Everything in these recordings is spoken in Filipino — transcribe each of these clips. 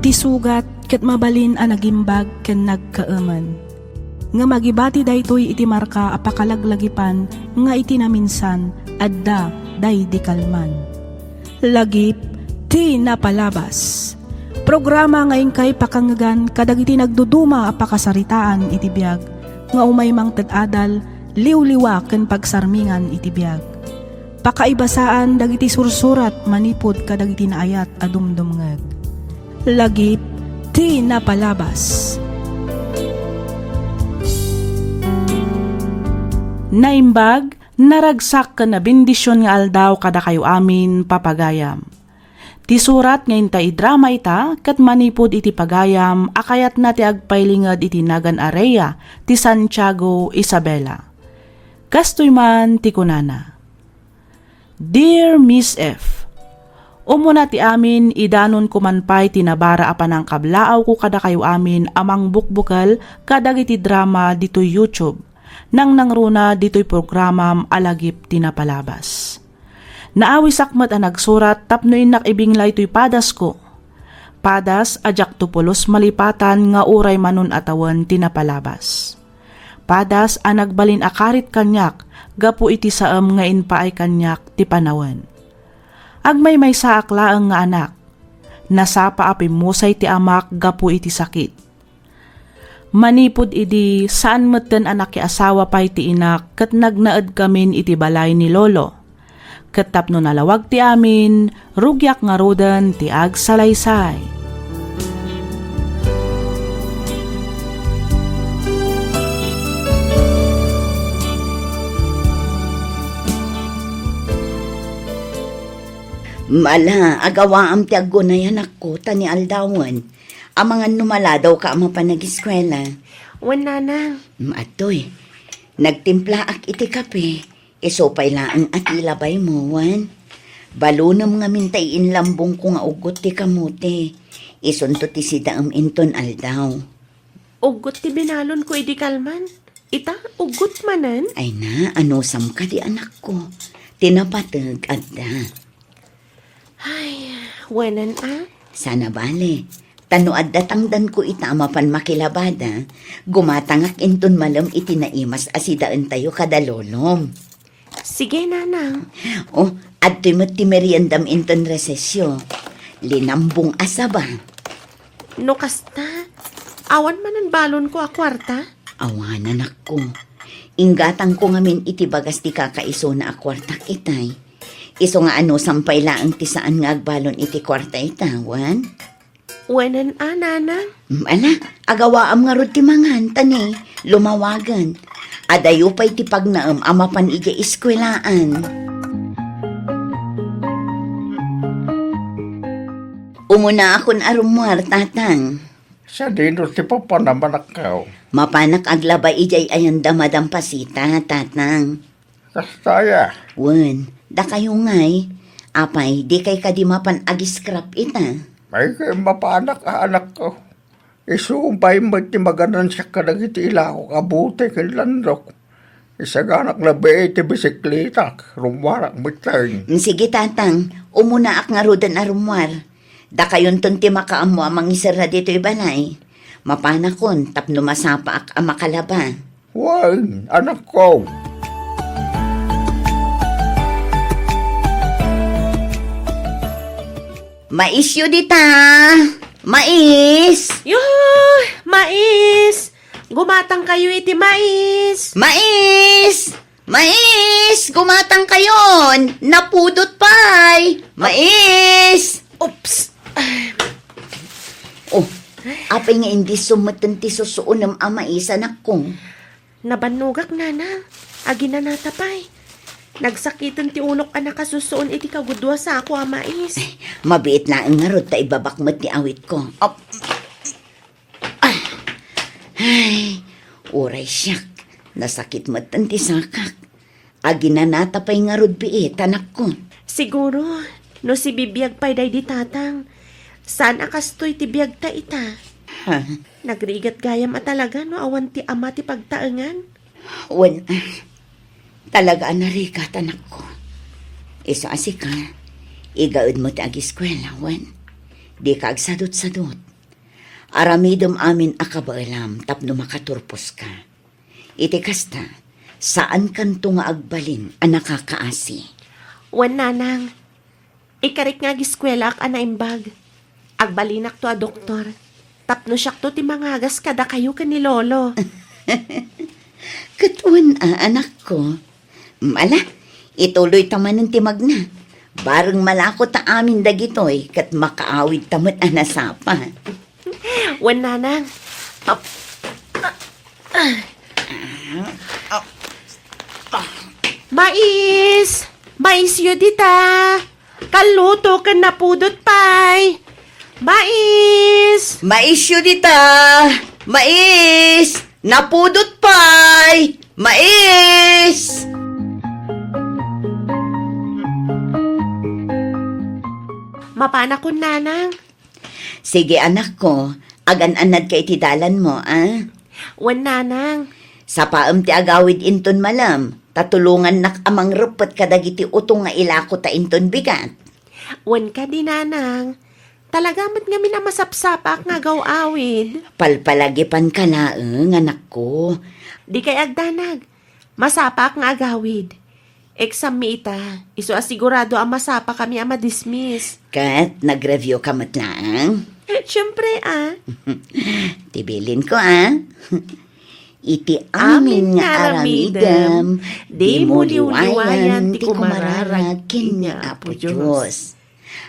Iti sugat ket mabalin a nagimbag ken nagkaaman. Nga magibati daytoy iti marka apakalaglagipan nga iti naminsan adda day di kalman. Lagip ti napalabas. Programa ngayon kay pakanggan kadagiti nagduduma apakasaritaan iti biag nga umaymang tad-adal liw-liwa ken pagsarmingan iti biag. Pakaibasaan dagiti sursurat manipod kadagiti naayat a dumdumngeg. Lagip ti napalabas. Naimbag, naragsak ka na bendisyon nga aldaw kada kayo amin papagayam. Ti surat ngayon ta idrama ita, kat manipod iti pagayam, akayat na ti agpailingad iti Nagan Area, ti Santiago, Isabela. Kastoy man ti kunana. Dear Miss F, umuna ti amin, idanon kumanpay tinabara apan ang kablaaw ko kada kayo amin amang bukbukal kadag iti drama dito'y YouTube. Nang nangruna dito'y programam alagip tinapalabas. Naawi sakmat ang nagsurat tapno inak ibinglay to'y padas ko. Padas ajak tupulos malipatan nga uray manon atawan tinapalabas. Padas ang nagbalin akarit kanyak gapu iti saam nga inpaay kanyak ti panawan. Agmay may saakla ang nga anak. Nasapa apimusay ti amak gapu iti sakit. Manipod idi saan meten anak ki asawa pay ti inak ket nagnaed kamin iti balay ni lolo. Ket tapno nalawag ti amin, rugyak nga rodan ti agsalaysay. Mala, agawaam ti agunayan ako, tani aldawan. Amangan numala daw ka ama pa nag-eskwela. Wan nana. Atoy, nagtimpla ak iti kape. Isopay laang at ilabay mo, wan. Balunam nga mintayin lambong ko nga ugot ti kamuti. Isunto ti sidaam inton aldaw. Ugot ti binalon ko iti kalman. Ita, ugot manan. Ay na, anusam ka di anak ko. Tinapatag adda. Ay, wanan Sana bale. Tanoad datangdan ko itama pan makilabada, gumatangak inton malam iti naimas asidaan tayo kadalolom. Sige, nanang. Oh, adto'y mo't ti meriendam inton resesyo. Linambong asaba. No kasta, awan manan balon ko a kwarta. Awanan ako. Inggatang ko ngamin iti bagas ti kakaiso na akwartak itay. Iso nga ano sampay laang ti saan nga agbalon iti kwarta itawan. Wanan nana. Ala, agawaam nga rod ti mangan, tani, lumawagan. Adayo pa'y ti pagnaam amapan ija iskwelaan. Umuna akon arumwar, tatang. Sa dino ti papa naman akaw. Mapanak aglaba ijay ayan damadampasita, tatang. Kastaya. Wen, da kayo ngay. Apay, di kay kadimapan agiskrap ita. May kayo mapanak anak ko. Isumpay mo ti maganan siya kadag iti ilako kabuti kilandok. Isaganak na ba iti bisikleta, rumwarak bitay. Sige, tatang. Umuna ak nga rodan arumwar. Da kayon ton ti makaamo amang isara dito ibanay. Mapanakon, tapno masapa ak amakalaba. Wan, anak ko. Mais yu dita! Mais! Yuh! Mais! Gumatang kayo iti mais! Mais! Mais! Gumatang kayon! Napudot pa'y! Mais! Oops! Oh, apay nga hindi sumatan ti susuunam ang mais, anak kong. Nabanugak nana. Agi na natapay. Nagsakitan ti unok anak kasusuon iti kagudwa sa ako mais. Mabiit na ang ngarod ta ibabakmat ni awit ko. Op. Ay, uray siyak. Nasakit matan ti sakak. Agi na natapay ngarod biit, anak ko. Siguro, no si bibiyag pa'y day di tatang. Saan akastoy ti biyag ta ita? Ha? Nagrigat gayam at talaga no awan ti ama ti pagtaengan. Wan, talaga anarikat, anak ko. Isa asika, igaud mo ti agiskwela, wan. Di ka agsadot-sadot. Aramidom amin akabaalam tapno makaturpos ka. Iti kasta, saan kanto nga agbalin ang nakakaasi? Wan nanang, ikarik nga giskwela ak anaimbag. Agbalinak to a doktor. Tapno siyak to ti mangagas kada kayo ka ni Lolo. Katuan anak ko. Mala, ituloy taman ng timag na. Barang malako ta amin dagitoy kat makaawid tamat anasapa. Wan nanang, mais! Mais yu dita! Kaluto ka na pudot pay! Mais! Mais yun dita! Mais! Napudot pay! Mais! Mapana ko nanang. Sige anak ko, agan-anad ka itidalan mo, ah? Wan nanang. Sa paam ti agawid inton malam, tatulungan nak amang rupot kadagiti utong nga ilako ta inton bigat. Wan ka di nanang. Talagamat nga minamasapsapak nga gawawid. Palpalagipan ka laeng, anak ko. Di kay agdanag. Masapak nga agawid. Exam mi ita. Iso asigurado ang masapa kami ang madismiss. Kat, nag-review ka matlaang. Siyempre Tibilin ko, ah. Iti amin nga aramidam, di mo liwayan, ti kumararag, kini Apo Diyos.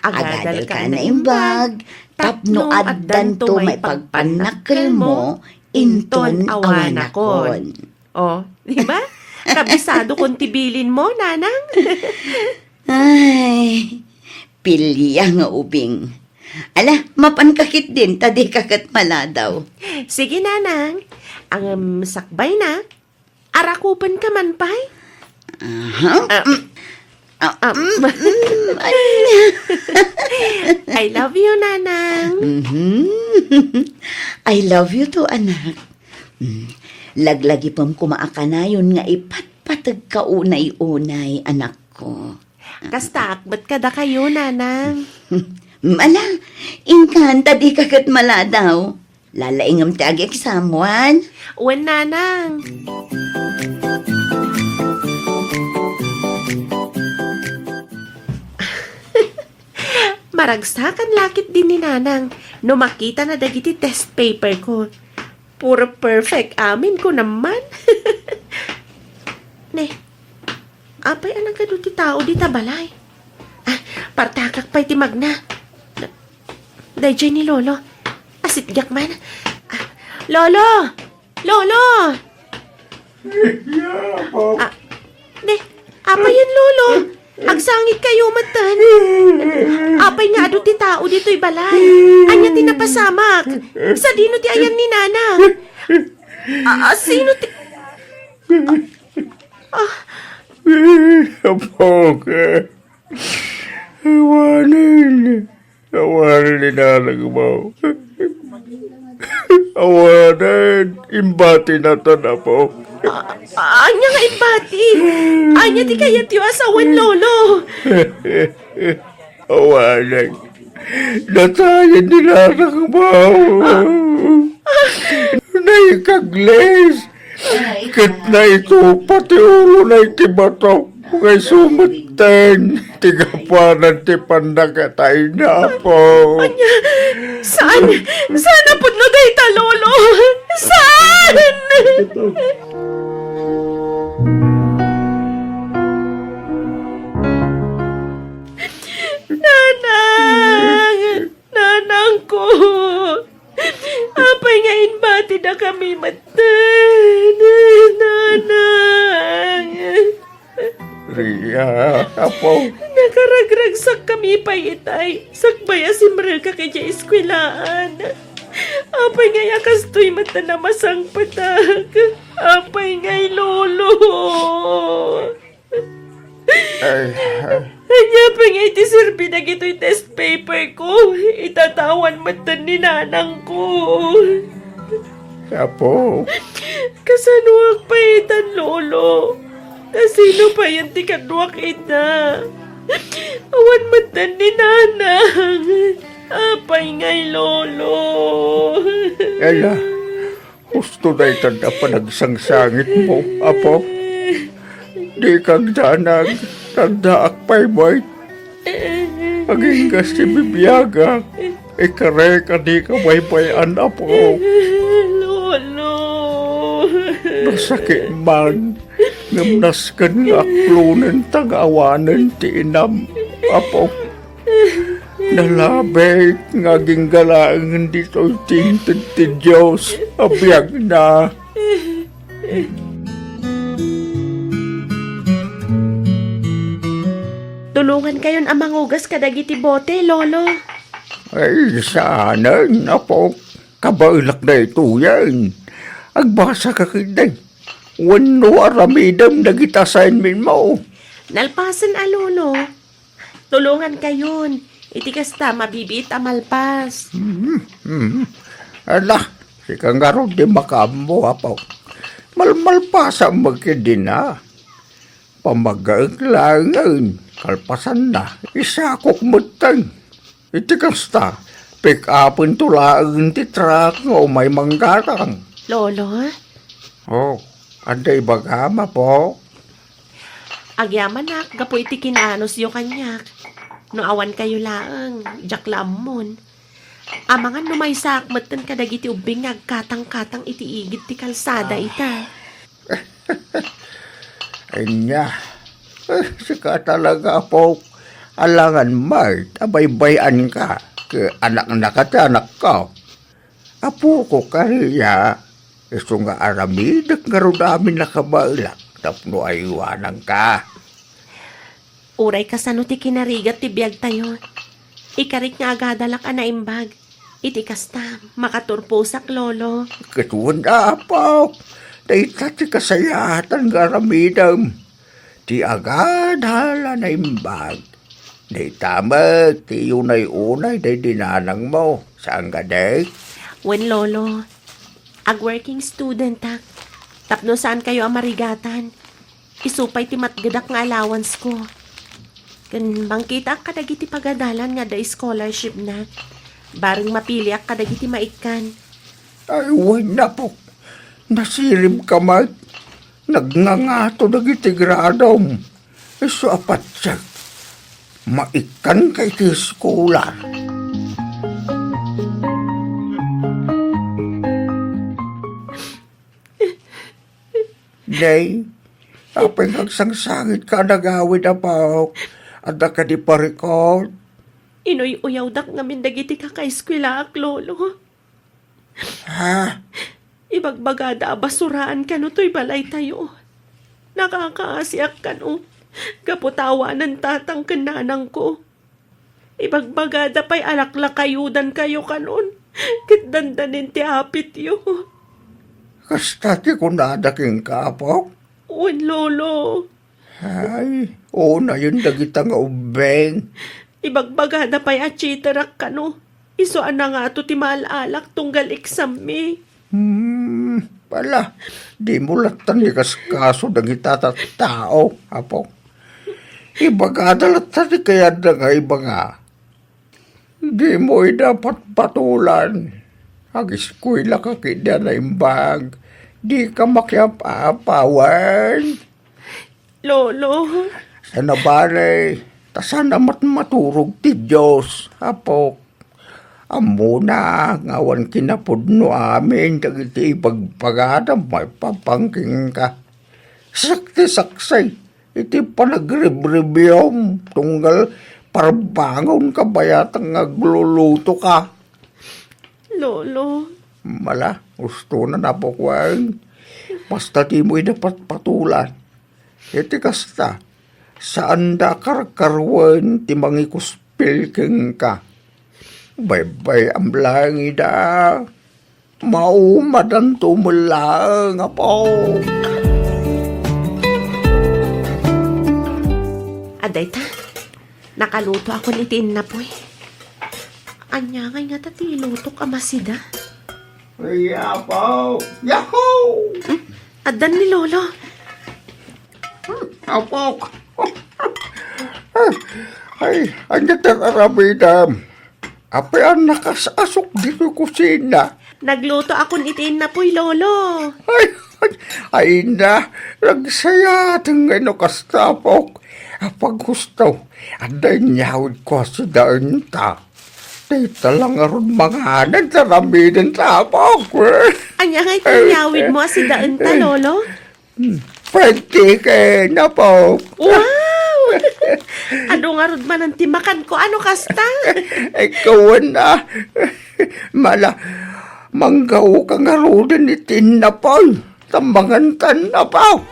Agadal ka na imbag, tapno addan to may pagpanakil mo, inton awanakon. Oh, di ba? Kabisado kung tibilin mo, nanang. Ay, pilya nga ubing. Ala, mapankakit din, tadi kakat maladaw. Sige, nanang. Ang sakbay na. Arakupan ka man, pay. Aha. I love you, nanang. I love you too, anak. Laglagi pam kumaakanayon nga ipatpatag ka unay-unay, anak ko. Kastak, ba't kada kayo, nanang? Mala, inkanta di kagat maladaw. Lalaingam tagik someone. Wan, nanang. Maragsakan lakit din ni nanang no makita na dagiti test paper ko. Puro perfect amin ko naman. Ne, apay anang kado ti tao di tabalay. Partakak pa'y timag na. Dayjay ni Lolo. Asitgak man. Lolo! Lolo! Ne, apay yan, Lolo. Agsangit kayo matan. Apay nga ado ti tao dito'y balay. Anya ti napasamak. Sa dino ti ayan ni Nana. Sino ti... Apoke. Awanin. Awanin ni nanang mo. Awanin. Imbati na to na po. Anya nga impati. Anya ti kayat yung asawan, Lolo. Awanin. Natayan ni nanang mo. Naikagles. Kit na ito, pati ulo na itibatok. Ngay sumatan, tigapanan ti pandagatay na po. Saan? Saan na pud no dayta, Lolo? Saan? Nanang! Nanang ko! Apay nga inbati na kami matan. Nanang! Ria, apo. Nakaragragsak kami pa itay. Sakbaya si Merel ka kaya eskwelaan. Apay nga yakastoy mata na masang patag. Apay nga'y Lolo. Anya pa nga itiserbi na gito'y test paper ko. Itatawan mata ni nanang ko. Apo. Kasanuak pa itan, Lolo. Kasino pa yan ti kadwak ita? Awan matan ni nanang. Apay nga'y Lolo. Ella, gusto na itanda pa nagsangsangit mo, apo. Di kang danag, tanda akpay mo'y. Aging kasi bibiyaga, ikare ka di ka baybayan, apo. Lolo. Nasakit man, ngamnaskan nga aklunan tagawanan ti inam, apo. Nalabay nga ginggalaan dito tingtid ti Diyos, abiyag na. Tulungan kayon ang mangugas kadagiti bote, Lolo. Ay, sana, apo. Kabailak na ito yan. Agbasa ka kinday. Wano aramidam na kita assignment mo. Nalpasan a, Lolo. Tulungan kayon. Iti kasta mabibit amalpas. Ala, si kangaro di makambo, apo. Malmalpasa magkidin na. Pamagaglangan, kalpasan na, isakok mutang. Iti kasta, pick upin tulaan ti truck o may manggarang. Lolo, Oh, anday bagama po. agyaman nak, gapo iti kinanos yo kanyak. No awan kayo laang, jaklamon. Amangan numaysak matan kadagiti ubing agkatang-katang iti igit ti kalsada ita. Anya, sika talaga po. Alangan Mart, abay-bayan ka. Ke anak na ka anak ka. Apo ko kariya. Iso nga aramidak nga ro namin nakabailak. Tapno ayuanang ka. Uray kasano ti kinarigat ti biyag tayo. Ikarik nga agadalak na imbag. Iti kasta, makaturposak, Lolo. Katuan na apo. Daita ti kasayatan nga aramidam. Ti agad hala na imbag. Daitama, ti unay-unay day dinanang mo. Saan ka day? When Lolo, ag-working student tak. Tapno saan kayo ang marigatan. Isupay ti matgadak nga allowance ko. Kan bangkita kadagiti pagadalan nga da scholarship na. Bareng mapili ak kadagiti maikan. Ay, wala po. Nasirib ka man. Nagngangato dagiti gradom. Iso apat siya. Maikan kay ti skola. Day, apay nagsangsangit ka nagawid na po. Ada ka di parikot. Inoy uyaw dak nga mindagiti kakaeskwela ak, Lolo. Ha? Ibagbagada basuraan ka no to'y balay tayo. Nakakaasiak ka no. Kaputawanan tatang kananang ko. Ibagbagada pa'y alakla kayudan kayo kanon. Kitdandanin ti apit yo. Kasta ti kunadaking kapok. Uwan, Lolo. Ay, na yun dagita nga ubeng. Ibagbagada pa'y achiterak ka no. Isuan na nga to ti maalak tunggal exam mi. Pala, di mo latan kaso dagita tao, apo. Ibagada latan kaya na nga iba nga. Di mo dapat patulan. Ag-eskwela ka kida na imbag. Di ka makiap-apawan. Lolo. Sa nabare, tasan namat maturog ti Diyos, apo. Amo na, ngawan kinapudno amin, dagiti ipagpagada, may papangking ka. Sakti-saksay, iti panagrebribiyom, tunggal parbangon ka bayatang agluluto ka. Lolo. Mala, gusto na napukwang. Basta di mo'y dapat patulan. Iti kasta, saan da karkarwan ti mangikuspil keng ka. Bay-bay ang langi da. Maumadan tumulang apo. Aday ta, nakaluto ako ni Tin na po'y. Anya nga tati lutok amasida. Ay, apo. Yahoo! Adan ni Lolo. Apo. Ay, anya tararabidam. Apay ang nakasasok dito kusina. Nagluto akong itiin na po'y, Lolo. Ay na, nagsaya tingin kastapok. Pag gusto, anday nyawid ko si daan ta. Dito lang aron mga nagsaramidin tapok. Anya nga itiniyawid mo si daan ta, Lolo? Pwede kayo na po. Wow! Ano nga rod man ang timakan ko? Ano kasta? Ikaw na. Mala, manggaw ka nga rodin itin na po. Tambangan tan na po.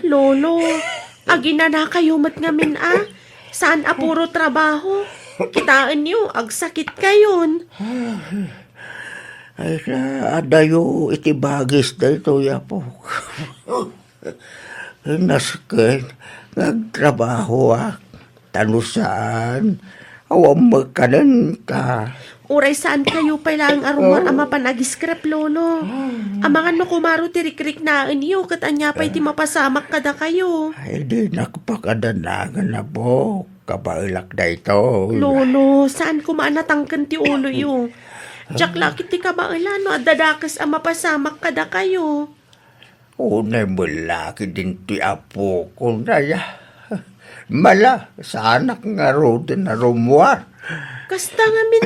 Lolo, agina na kayo mat ngamin Saan puro trabaho? Kitaan niyo, agsakit kayon. Ay na, adayo itibagis dito yapo. Nasakit, nagtrabaho tanusaan, awang magkanan ka. Uray saan kayo pala ang arumar ama panagiskrep, Lolo? Amangan no kumaro tirik-rik na niyo, kat anya pa'y ti mapasamak kada kayo. Ay di nakapakadanagan na po, kabailak na ito. Lolo, saan kumaanatangkan ti ulo yo? Diyak lakit ti kabailan no, at dadakas ang mapasamak kada kayo. Unay mo laki din ti apo ko na ya. Mala, sa anak nga rodin na rumuar. Kasta nga min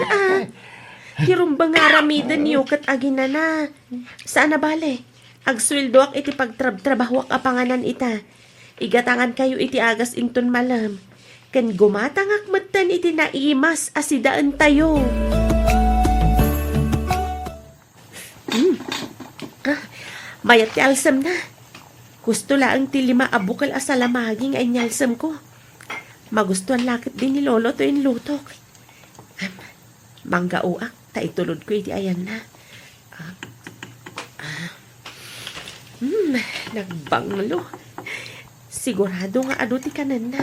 Hirumbang nga ramidan niyo kat agina na. Saan na bale? Agswildo ak iti pagtrabahwak apanganan ita. Igatangan kayo iti agas inton malam. Kan gumatangak matan iti naimas asidaan tayo. Mayat ti alsam na. Gusto laang ti 5 abukal asalamaging ay nyalsam ko. Magustuhan lakit din ni Lolo to in lutok. Manggauak, taitulod ko iti ayan na. Nagbanglo. Sigurado nga ado ti kanan na.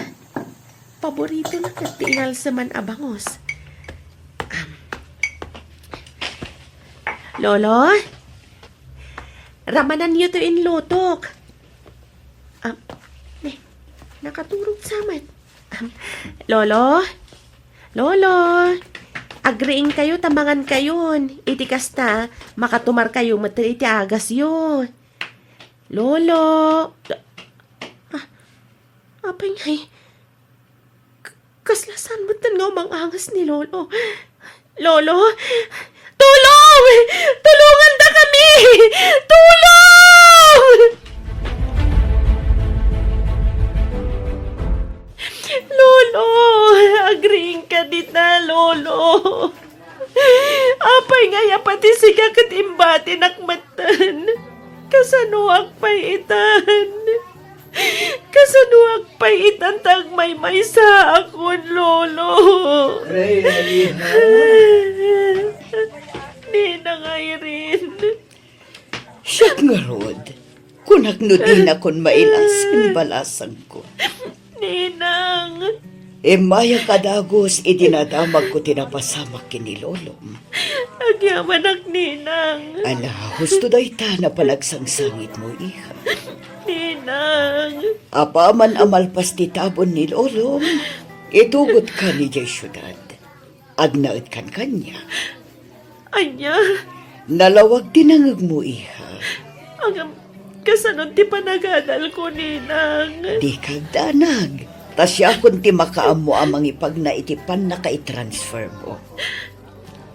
Paborito na kat ti inalsaman abangos. Lolo? Ramanan niyo to in lutok. Nakaturog saman. Lolo? Lolo? Agreeing kayo, tamangan kayon. Iti kasta, makatumar kayo, matri iti agas yun. Lolo? Apay ngay. Kaslasan mo nga umang angas ni Lolo. Lolo? Tulong! Tulungan da kami! Tulong! Lolo, agreeing ka dita, Lolo. Apay nga pati siya katimbati nakmatan. Kasanuak pa'y itan. Kasanuak pa'y itan tagmay sa akon, Lolo. Ninang Irene. Siya nga rod. Kunakno din akong mailasin balasang ko. Ninang. Maya kadagos idinadamag ko tinapasamak kini Lolom. Agyaman ak, Ninang. Ala, husto day ta na palagsangsangit mo, iha. Ninang. Apa man amalpas ti tabon ni Lolom, itugot ka ni Jay Syudad. Agnaot kan kanya. Anya. Nalawag dinangag mo, iha. Agam, kasanod ti panagadal ko, Ninang. Di kagdanag. Tasya kung ti makaamo amang ipag na itipan na ka-transfer mo.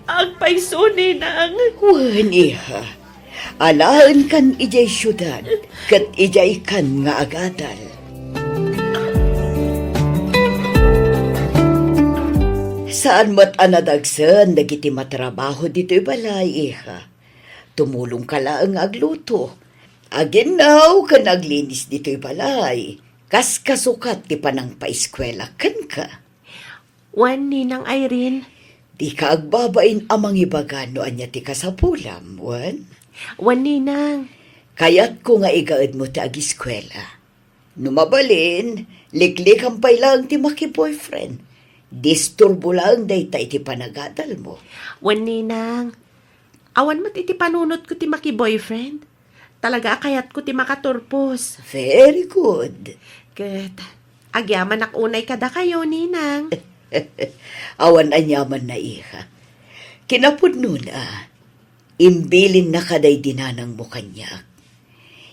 Agpaiso, Ninang. Wan, iha. Alaan kan ijay syudad, kat ijay kan nga agadal. Saan mat anadagsan, nagiti matrabaho dito'y balay, iha. Tumulong ka lang agluto. Aginaw ka naglinis dito'y balay. Kas kasukat ti panang paiskwela kan ka. Wan, Ninang Irene. Di ka agbabain amang ibagano anya ti kasapulam, wan? Wan, Ninang. Kayat ko nga igaad mo ti agiskwela. Numabalin, liklik ang pailang ti maki-boyfriend. Disturbo lang day ta iti panagadal mo. Wan, Ninang. Awan mat iti panunot ko ti maki-boyfriend. Talaga kayat ko ti makaturpos. Very good. Kat, Agyaman unay kada kayo, ninang. Awan anyaman na iha. Kinapod nun imbilin na kaday dinanang mo kanyak.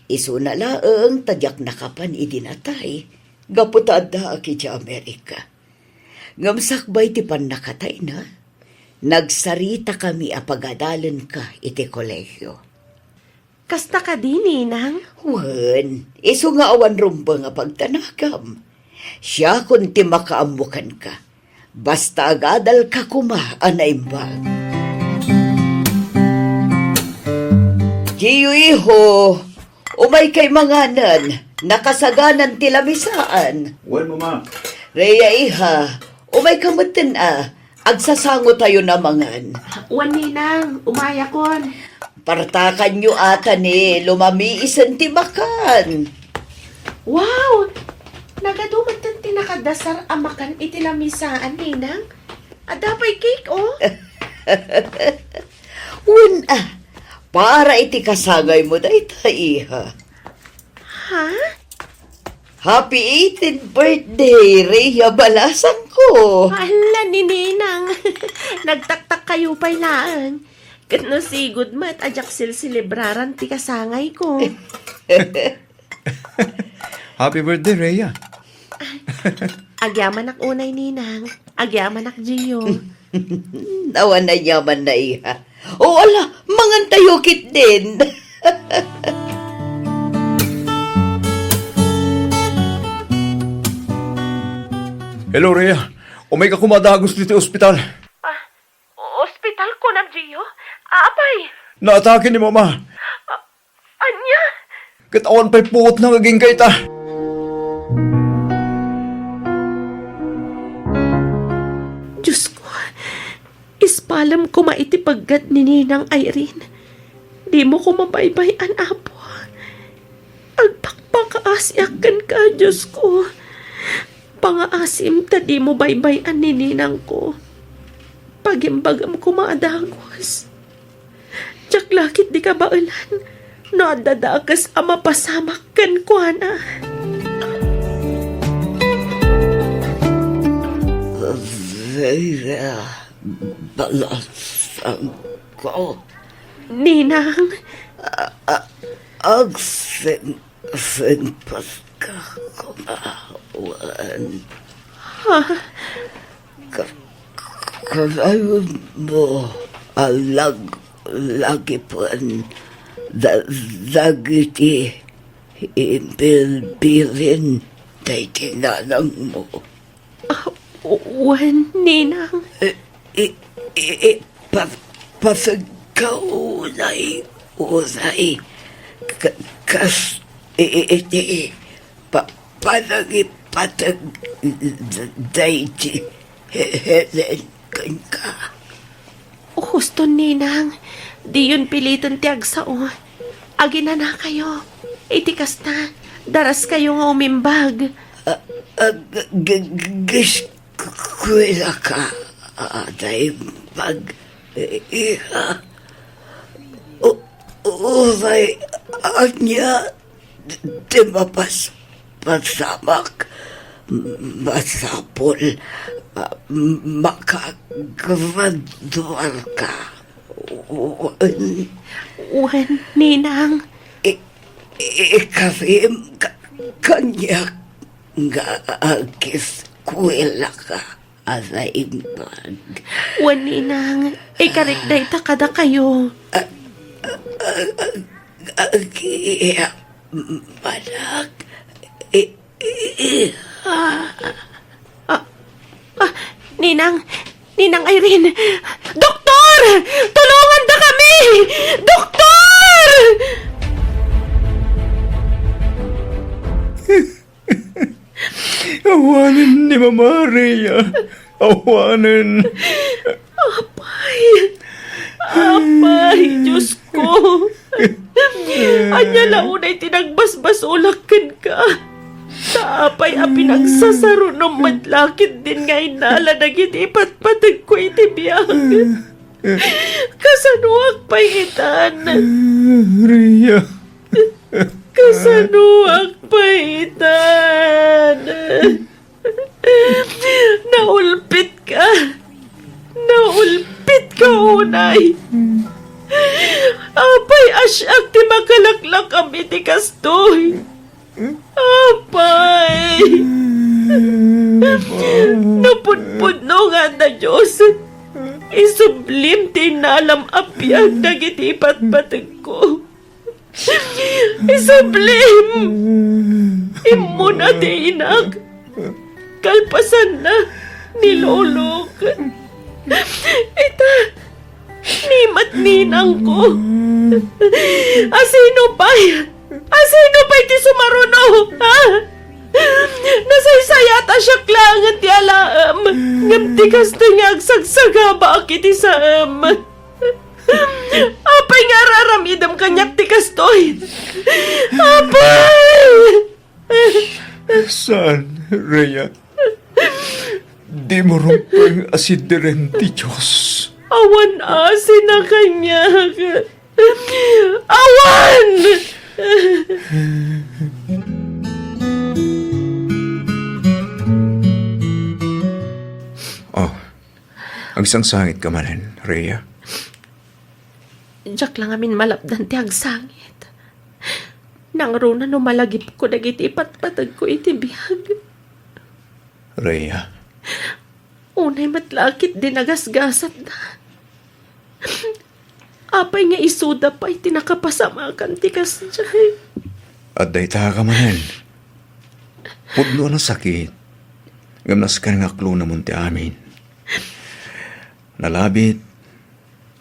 Iso na laang tadyak nakapan idinatay, gaputada aki sa Amerika. Ngamsakbay ti pan nakatay na, nagsarita kami apagadalan ka iti kolehyo. Kasta ka din, ninang. Wan, iso nga awan rumba nga pagtanagam. Siya kun ti makaamukan ka, basta agadal ka kuma anaimbag. Giyo iho, umay kay manganan, nakasaganan ti lamisaan. Well, mama. Reya iha, umay kamutin agsasango tayo na mangan. Wan, ninang, umaya kon. Partakan nyo ata ni lumami isan ti makan. Wow! Nagadumatan tinakadasar amakan itilamisaan, ninang. Adapay cake, oh. Un para iti kasagay mo da iha. Ha? Happy 18th birthday, Rhea Balasang ko. Hala ni ninang. Nagtaktak kayo pa'y laan. Kat no sigud mat, ajak silsilibraran ti kasangay ko. Happy birthday, Rhea. Agyaman ak unay, ninang. Agyaman ak Gio. Nawan na yaman na iha. O ala, mangan tayo kit din. Hello, Rhea. Umay ka kumadagos dito ospital. Ospital ko na, Gio? Apay? Naatake ni mama. Anya? Katawan pa'y puot na ngaging kaita. Diyos ko, ispalam ko maitipagad ni Ninang Irene. Di mo ko mabaybayan, apo. Agpakpakaasyakan ka, Diyos ko. Pangaasim ta di mo baybayan ni Ninang ko. Pagimbagam ko maadagos. Tsak lakit di ka baulan. Nadadakas ama pasamak kan ko, ana. Rhea Balasang ko. Ninang, Agsen paska kumawan. Kalayon mo lagi pan dagiti imbilbilin tay tinanang mo. wan, Ninang. Pasagkaunay unay kas iti panagipatag dayti Helen ka. Husto, Ninang. Di yun pilitan ti agsao. Agina na kayo. Itikas na. Daras kayo nga umimbag. Giskwela ka aday pag iha. Uray anya di pasamak masapol makagraduar ka. Wan, Ninang. Ikafim kanyak nga agis-kwela ka asaimbag. Wan, Ninang. Ikarikday ta kada kayo. Agiya manak Ninang. Ninang Irene. Doktor! Tulungan ta kami! Doktor! Awanan ni Mama Rhea. Awanan. Apay, Diyos ko. Anya launay tinagbasbasulakan ka. Taapay a pinagsasaro ng madlakit din nga inala nagitipat patag ko itibiyag. Kasanuak paitan. Rhea. Kasanuak paitan. Naulpit ka! Naulpit ka, unay! Apay asyak ti makalaklak kami ti kastoy! Apay! Napudpudno nga na Diyos! Isublim ti nalam apyag dagiti patpatag ko! Isublim! Imo na ti inak! Kalpasan na ni Lolok! Ita! Nimat ninang ko! Asino pa'y? Asino pa'y ti sumaruno? Ha? Nasaysayata siya klangan ti alaam. Ngam ti kasto nga agsagsaga ba akiti saam. Apay nga raramidam kanyak ti kastoy. Apay! Saan, Rhea? Di mo rumpang asidiren ti Diyos. Awan asin na kanya. Awan! Oh, ang sangsangit ka manin, Rhea. Diyak lang amin malapdan ti agsangit. Nang runa no malagip ko dagiti patpatag ko iti bihag. Rhea, Unay matlakit din nagasgasat na. Apay nga isuda pa iti nakapasamakan ti kasjay. at dayta ka manin. Pudlo ng sakit. Gamnas ka nga klo na munti amin. Nalabit,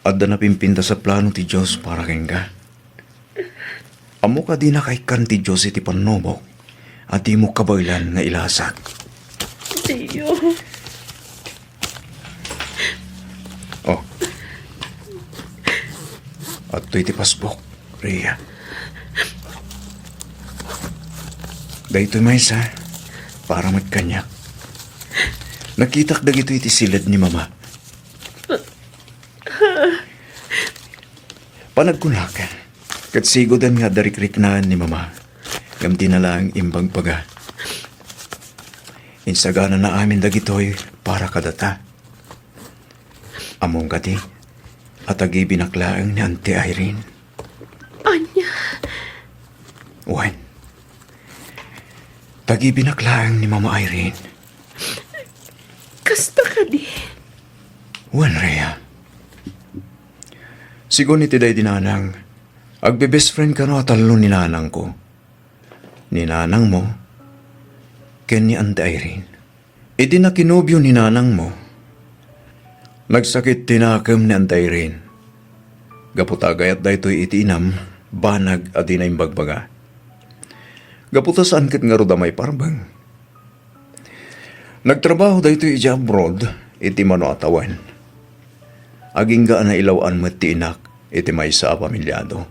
at da napimpinta sa plano ti Diyos para keng ka. Amo ka di na kay kan ti Diyos iti panobok, at di mo kabaylan nga ilasak. Tiyo. Oh. At to'y ti pasbok, Rhea. Dahito may isa, para magkanyak. Nakitak dagito iti silid ni Mama. Panagkunak, kat sigodan nga darikriknaan ni Mama, ngam tinala ang imbang paga. Insagana na amin dagitoy para kadata. Among kati, at agi binaklaang ni Auntie Irene. Anya. Wan. Tagi binaklaang ni Mama Irene. Kasta ka di. Wan, Rhea. Sigon iti day dinanang, agbe-best friend ka no atalo ni nanang ko. Ni nanang mo, ken ni Auntie Irene. Idi na kinobyo ni nanang mo. Nagsakit tinakam ni Auntie Irene. Gaputagay at daytoy iti inam, banag at dinay bagbaga. Gaputa saan kat nga rodamay parbang. Nagtrabaho daytoy iti abroad, iti mano atawan. Aging ga na ilawaan mo ti inak, iti may sa pamilyado.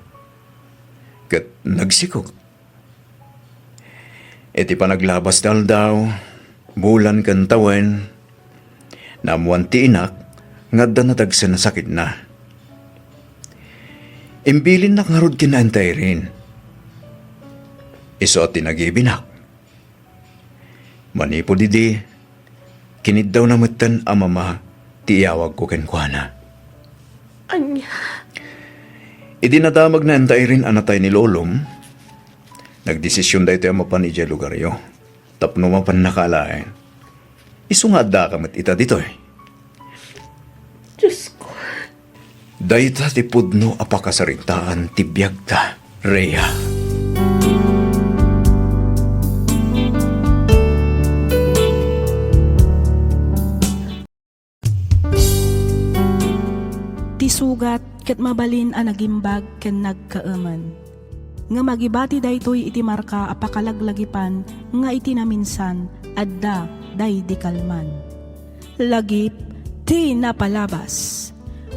Kat nagsikog. Iti panaglabas dal daw, bulan kantawan, namuan ti inak, ngadda na tagsa na sakit na. Imbilin na ngarod kinantay rin. Iso at tinagibinak. Manipo didi, kinid daw namatan ang mama, tiyawag ko kenkwana. Anya. Idinadamag na antay rin anatay ni Lolom. Nagdesisyon da ito ang mapan ija lugaryo. Tapno mapan nakalain. Isungad da kamat ita dito eh. Diyos ko. Dayta ti pudno apakasarintaan ti biyagta, Rhea. Ti sugat ket mabalin a nagimbag ken nagkaaman. Nga magibati daytoy iti marka apakalaglagipan nga iti naminsan adda day di kalman. Lagip ti napalabas.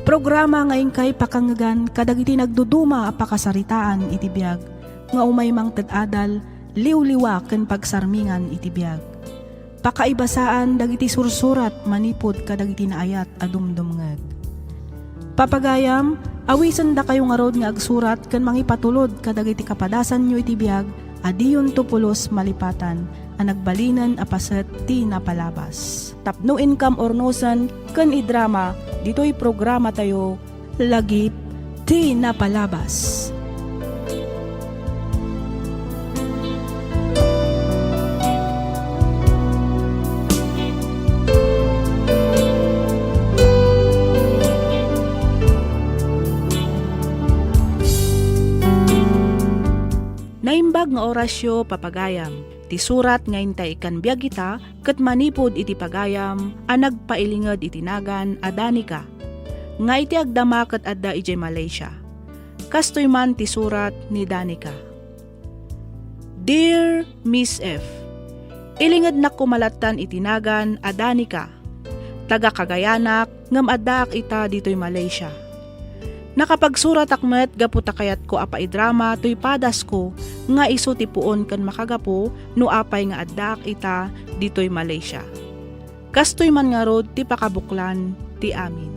Programa ngayon kay pakangagan kadagiti nagduduma apakasaritaan iti biag nga umay mang tad-adal liwliwa ken pagsarmingan iti biag. Pakaibasaan dagiti sursurat manipod kadagiti naayat a dumdumngeg. Papagayam, awisan da kayo nga rod nga agsurat ken mangipatulod kadagiti kapadasan nyo iti biag, adiyon to pulos malipatan, ang nagbalinan apaset ti napalabas. Tapno income ornosan ken idrama ditoy programa tayo lagip ti napalabas. Naimbag nga orasyo papagayam, ti surat nga intay ikan biyag ita, ket manipod iti pagayam, a nagpailinged itinagan adanika. Nga iti agdama ket adda ijay Malaysia. Kastoy man ti surat ni Danica. Dear Miss F, ilinged na kumalatan itinagan adanika. Taga Kagayanak, ngam addaak ita ditoy Malaysia. Nakapagsurat akmet gaputa kayat ko apa idrama toy padas ko nga iso ti puon kan makagapo no apay nga addak ita ditoy Malaysia. Kastoy man nga rod ti pakabuklan ti amin.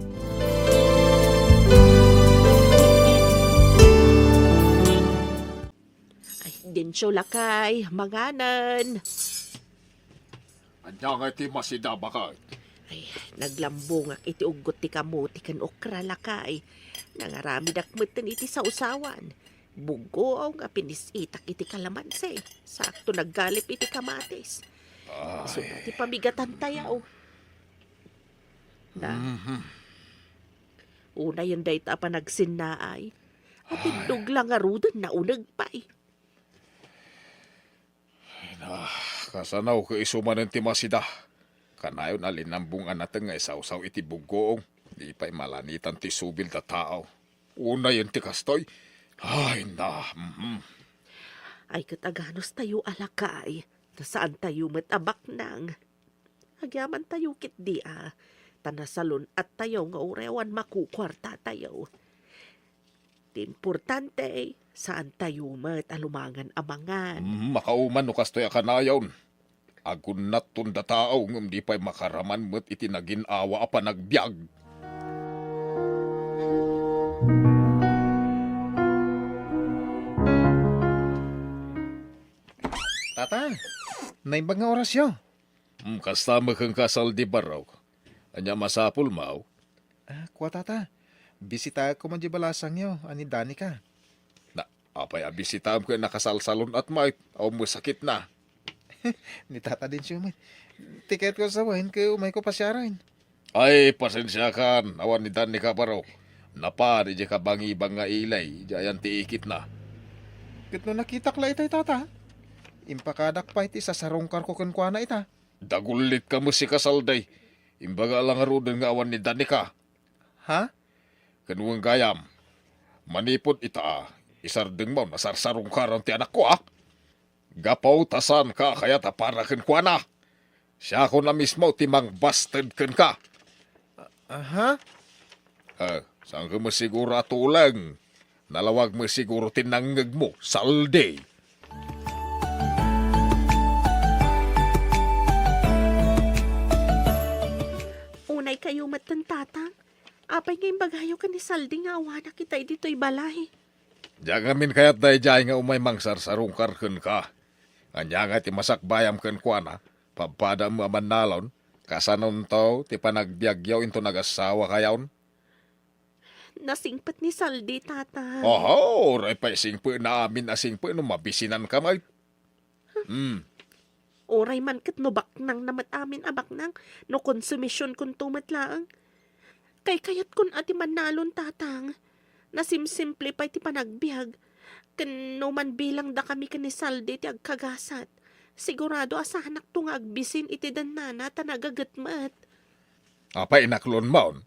Ay, Densyo lakay, manganan. Anya nga ti masida baka. Ay, naglambong ak iti ugot ti kamuti kan okra lakay. Nangarami dakmeten iti sa usawan. Bugo nga pinisitak iti kalamanse. Sakto naggalip iti kamatis. So, ti pamigatan tayaw. Na, una yung dayta pa nagsinnaay. At indog lang nga rudon na unag pa eh. Kasanaw ka isumanan ti masida. Kanayon alinambungan natin nga isaw-saw iti bugoong. Di pa'y malanitan ti subil da tao. Una yun ti kastoy. Ay na. Ay kataganos tayo alakay. Nasaan tayo matabak nang. Agyaman tayo kit di Tanasalon at tayo nga urewan makukwarta tayo. Importante, saan tayo mat alumangan amangan. Makauman no kastoy akanayon. Agun natun da tao ngum di pa'y makaraman mo't itinagin awa apa nagbiag. Tata, naimbag nga orasyo. Kastama kang kasal di baraw. Anya masapul mau. Kuwa tata, bisita ko man di balasang yo, ani Danica. Na, apay abisitam ko nakasalsalon at may aw mo sakit na. Ni tata din siya man. Tiket ko sa wahin kayo umay ko pasyaran. Ay, pasensya kan. Awan ni Dan ni Kaparaw. Napa, di ka bangi-bang nga ilay. Diyan tiikit na. Kat no nakita kla itay tata. Impakadak pa iti sa sarongkar ko kunkwa na ita. Dagulit ka mo si kasalday. Imbaga lang arudin nga awan ni Dan ni ka. Ha? Kanuang gayam. Manipod ita. Isardeng mo, nasarsarong karang ti anak ko Gapaw tasan ka kaya tapara kwa na. Siya ko na mismo timang busted ka. Aha? Saan ka mo siguro atulang? Nalawag mo siguro tinangag mo, salde. Unay kayo matantatang. Apay ngayong bagayo ka ni Saldi nga awa na kita dito'y balay. Diyan amin kaya't dahi dyan nga umay mangsarsarong karken ka. Anya nga ti masakbayam ken kwa na, papada mo aman nalon, kasanon to, ti panagbiagyaw into nagasawa kayaon. Nasingpat ni Saldi, tata. Oho, ray pa singpo na amin asingpo no mabisinan kamay. Oray man kat no baknang namat amin abaknang, no konsumisyon kun tumatlaang. Kay kayat kun ati manalon tatang, nasimsimple pa iti panagbiag, no man bilang da kami ka ni Saldi ti agkagasat. Sigurado asahanak to nga agbisin iti danana tanagagatmat. Apa inaklon maon?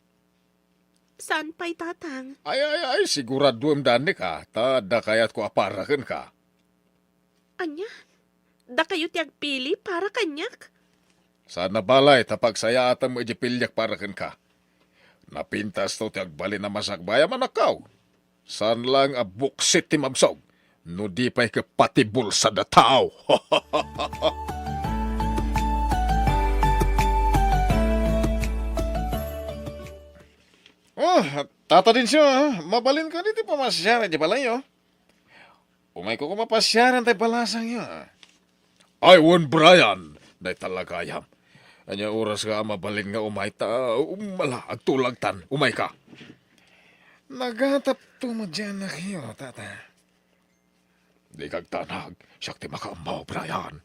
Saan pa'y tatang? Ay, sigurado ang dani ka, tada kayat ko aparakan ka. Anya? Da kayo ti agpili para kanyak? Sana balay, tapag saya ata mo ijipilyak parakan ka. Napintas to ti agbali na masakbaya manakaw. San lang abuksit ti mamsog, no di pa'y kapatibul sa dataw. Oh, tata din siya. Mabalin ka dito pamasyaran di balay, oh. Umay ko kumapasyaran tayo balasang yun. Ay, wan Brian, day talagayam. Anya oras ka mabalin nga umay ta, umala, agtulagtan, umay ka. Nagatap to mo dyan na kayo, tata. Di kag tanag, siyak ti makaambaw, Brian.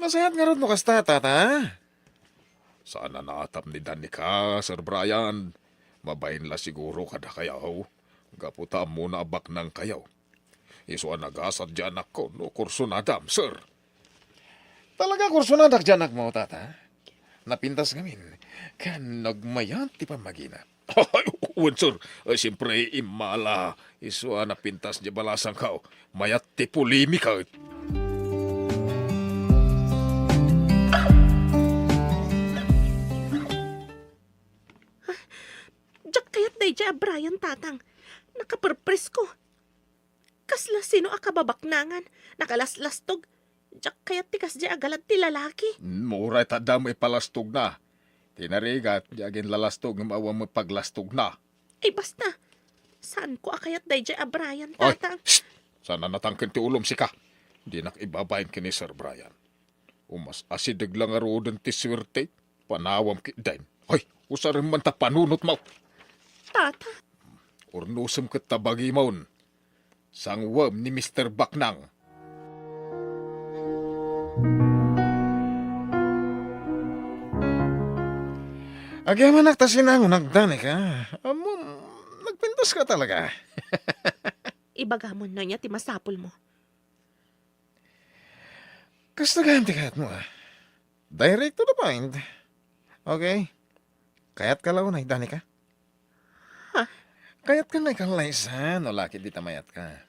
Masayat nga rin mo kasta, tata. Sana naatap ni Danica, Sir Brian. Mabayin la siguro kada kayaw. Gaputa muna abak ng kayaw. Isuan nagasad dyan ako, no kursunadam, sir. Talaga kursunadak dyan mo, tata. Napintas ngamin. Kan nagmayat ti pamagina. Ay, uwan, sir. Ay, siyempre, imala. Isuan napintas di balasang kao. Mayat ti polimika. Jak kayat day dya, Brian, tatang. Nakaperpres ko. Kasla sino akababaknangan. Nakalaslastog. Jak kayat ti kasdya agalat ti lalaki. Muray tadam ipalastog na. Tinarigat, diagin lalastog ng awang paglastog na. Ay basta. Saan ko akayat day dya, Brian, Ay, tatang? shh! Sana natangkin ti ulom si ka. Di nakibabayin kini Sir Brian. Umas asidig lang arodan ti swerte. Panawam ki dain. Ay, usarin man ta panunot mo. Tata, Urnusem ket tabagi maun. Sangwam ni Mr. Baknang. Agyaman nagtasinango nagdani ka. Amo, nagpintas ka talaga. ibagamon na niya ti masapol mo. Kasta ganti kahat mo ah. Direct to the point. Okay. Kayat ka law na idani ka? Ha? Kayat ka na ikalaisan o laki di tamayat ka.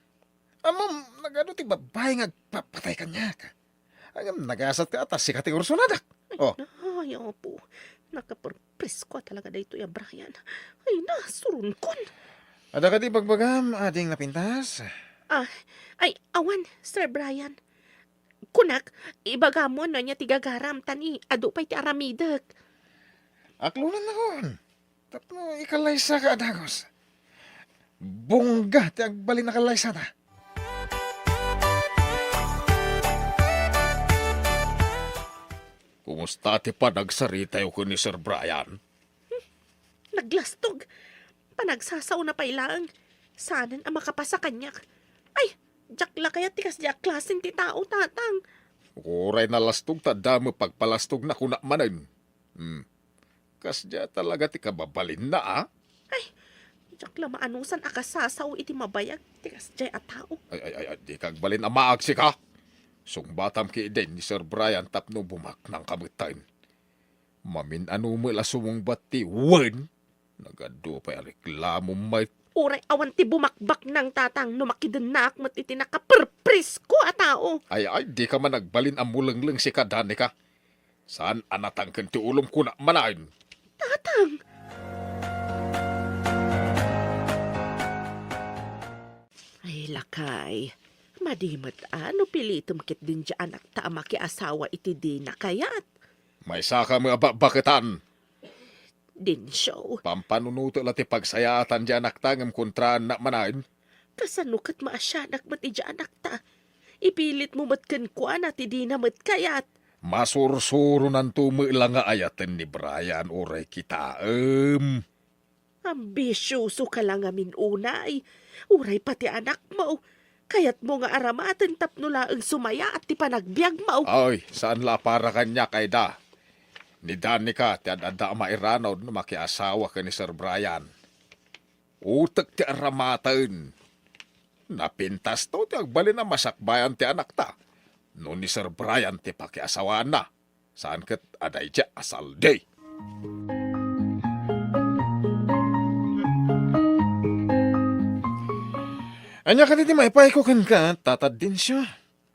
Amam, nagano ti babae nga papatay ka niya ka. Agam, nagasat ka atas si katigor sunadak. Oh, Ay, opo. Nakaperpres ko talaga dito ya, Brian. Ay, nasurun kon. ada ka di bagbagam ading napintas? Ay, awan, Sir Brian. Kunak, ibagamon na niya tigagaram tani. Ado pa'y ti aramidak. Aklunan na kon. Tapno ikalaysa ka adagos. Bungga ti agbalin na kalaysa ta. Kumusta ti panagsarita ko ni Sir Brian? Naglastog. Panagsasaw na pailang. Sanan ang makapasa kanya. Ay, jakla kaya tikas di klasin ti tao, tatang. Uray na lastog tada mo pagpalastog na kuna manan. Kasya talaga ti kababalin na ah. Jakla maanusan akasasaw iti mabayag tikas di at tao. Ay, di kagbalin ang maagsi ka. Sungbatam ki din ni Sir Brian tapno bumak ng kamutain. Mamin ano mo la sumungbat ti wen. Nagado pa yung reklamo may. Uray awan ti bumakbak ng tatang numakidan na akmat iti nakaperpris ko a tao. Ay, di ka man nagbalin ang mulanglang si kadani ka. Saan anatang ti ulom ko na manain? Tatang! Ay, lakay. Madimat ano pilitom kit din dyan anak ta ama ki asawa iti di na kayat. May saka mga bakitan. Din show. Pampanunuto la ti pagsayatan di anak tangam kontraan na manain. Kasanukat maasyanak mat iti anak ta. Ipilit mo matkan kwa na ti di na mat kayat. Masursuro ng tumilang nga ayaten ni Brian oray kita. Ambisyoso ka lang amin unay. Uray pati anak mo. Kayat mo nga aramaten tapno laeng sumaya at ti panagbiag mo. Ay, saan la para kanya kay da? Ni Danica, ti adada mairanaw na makiasawa ka ni Sir Brian. Utak ti aramaten. Napintas to ti agbalin na masakbayan ti anak ta. No ni Sir Brian ti pakiasawaan na. Saan kat aday dya asal day. Anya ka diti maipay ko kan ka, tatad din siya.